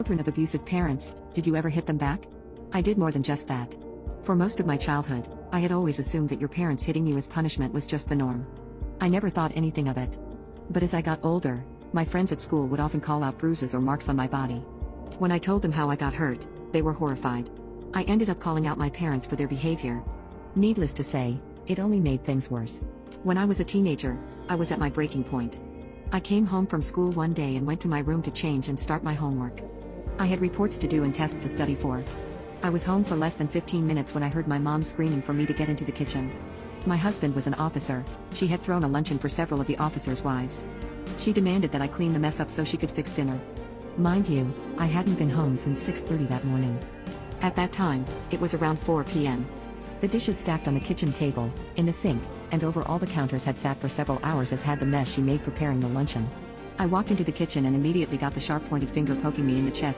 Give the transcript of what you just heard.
children of abusive parents, did you ever hit them back? I did more than just that. For most of my childhood, I had always assumed that your parents hitting you as punishment was just the norm. I never thought anything of it. But as I got older, my friends at school would often call out bruises or marks on my body. When I told them how I got hurt, they were horrified. I ended up calling out my parents for their behavior. Needless to say, it only made things worse. When I was a teenager, I was at my breaking point. I came home from school one day and went to my room to change and start my homework. I had reports to do and tests to study for. I was home for less than 15 minutes when I heard my mom screaming for me to get into the kitchen. My husband was an officer. She had thrown a luncheon for several of the officers' wives. She demanded that I clean the mess up so she could fix dinner. Mind you, I hadn't been home since 6:30 that morning. At that time, it was around 4 p.m. The dishes stacked on the kitchen table, in the sink, and over all the counters had sat for several hours as had the mess she made preparing the luncheon. I walked into the kitchen and immediately got the sharp-pointed finger poking me in the chest